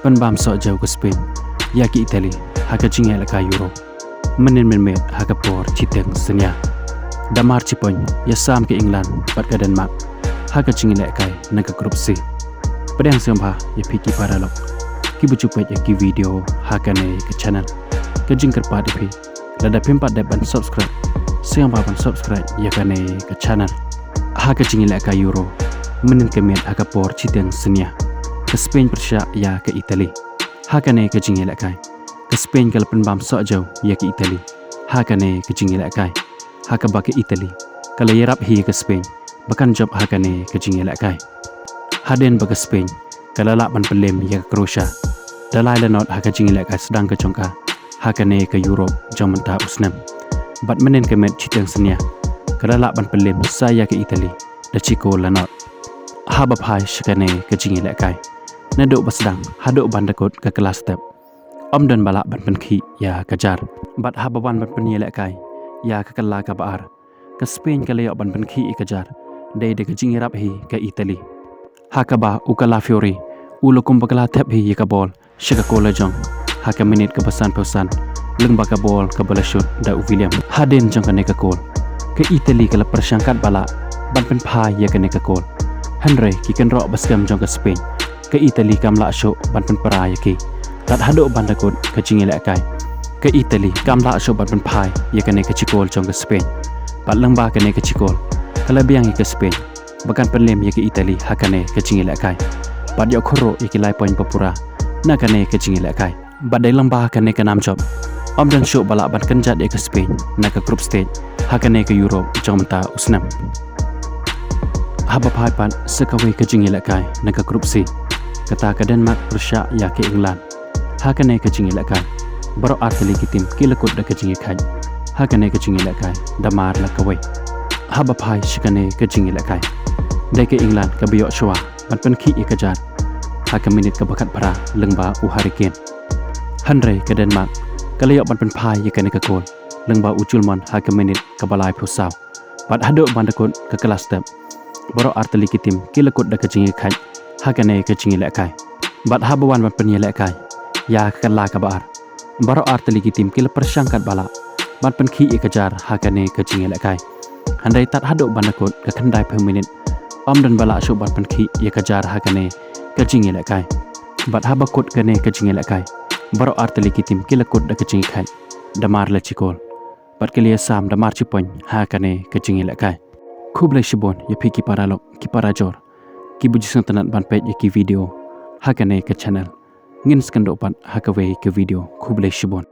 Penbam so jauh ke Spain, ya ke Italy, haka jingel ka Euro. Menin menmet haka por citeng senya. Damar cipon, ya sam ke England, bat ke Denmark, haka jingel kai naga grup C. Pedang sembah ya piki paralog. Ki bucupet ya ki video haka ne ke channel. Ke jingker pa dipi, lada pimpat depan subscribe. Siang papan subscribe ya ka ne ke channel. Haka jingel ka Euro. Menin kemet haka por citeng senya. Ke Spain persya ya ke Italy. Haka ne ke jingel kai. Ke Spain kalau penbam sok jauh ya ke Italy. Haka ne ke jingel kai. Haka ba ke Italy. Kalau yerap hi ke Spain, bahkan job haka ne ke jingel kai. Haden ba ke Spain. Kalau lak ban pelem ya ke Croatia. Dalai lenot haka jingel kai sedang ke Jongka. Haka ne ke Europe jom mentah usnam. Bat menen ke met citeng senya. Kalau lak ban pelem saya ke Italy. Da ciko lenot. Haba pai shikane ke jingel kai. Naduk basdang, haduk bandakut ke kelas step. Om dan balak ban penki ya kejar. Bat habawan ban penyelek kai, ya ke kela ke baar. Ke Spain ke leok ban penki kejar. Day de ke jingirap hi ke Italy. Hakaba ukala Fiori, ulukum bakala tep hi ya ke bol. Shika kola jong, haka minit ke pesan pesan. Leng baka bol ke bola shoot da William. Haden jong ke neka kol. Ke Italy ke leper syangkat balak, ban penpai ya ke neka kol. Henry kikan rok baskam jong ke Spain. Ke Italy kam lak syok ban penpera ya ke. Tat haduk bandakut ke jingilek kai. Ke Italy kam lak syok ban penpai ya kene ke cikol jong ke Spain. Pat lengba kene ke cikol. Kalau biang ke Spain. Bahkan penlem ya ke Italy hakane ke jingilek kai. Pat yok khoro ya ke lai poin papura. Na kene ke jingilek kai. Bat dai lengba kene ke nam job. Om dan syok balak ban kenjat ya ke Spain. Na ke group stage. Hakane ke Europe jong mentah usnam. Haba pai pan sekawe ke jingilek kai na ke group C. Kata ke Denmark persya ya ke England. Hakane ke jingilek kai. Baro arteli kitim kilekut da ke jingilek kai. Hakane ke jingilek kai. Damar la kawe. Haba pai shikane ke jingilek kai. Dai ke England ke biok shwa. Ban penki ya kejar. Haka minit ke bakat para lengba u hurricane. Henry ke Denmark. Ke leok ban penpai ya kene ke kol. Lengba u Julman haka minit ke balai pusau. Bat haduk bandakut ke kelas step. Baro arteli kitim kilekut da ke jingilek kai. Hakane ke jingilek kai. Bat habawan ban penyelek kai. Ya kala ka baar. Baro arteli kitim kila persangkat bala. Ban penki kejar hakane ke jingilek kai. Handai tat haduk bandakut ke kendai per minit. Om dan bala syuk ban penki kejar hakane ke jingilek kai. Bat habakut kene ke jingilek kai. Baro arteli kitim kila kut da ke jingilek kai. Damar la cikol. Bat kelia sam damar cipon hakane ke jingilek kai. Kublai shibon ya piki paralog ki parajor. Ki bujisang tanat ban page ya ki video hakane ke channel ngin skandok pan hakawe ke video kublai shibon.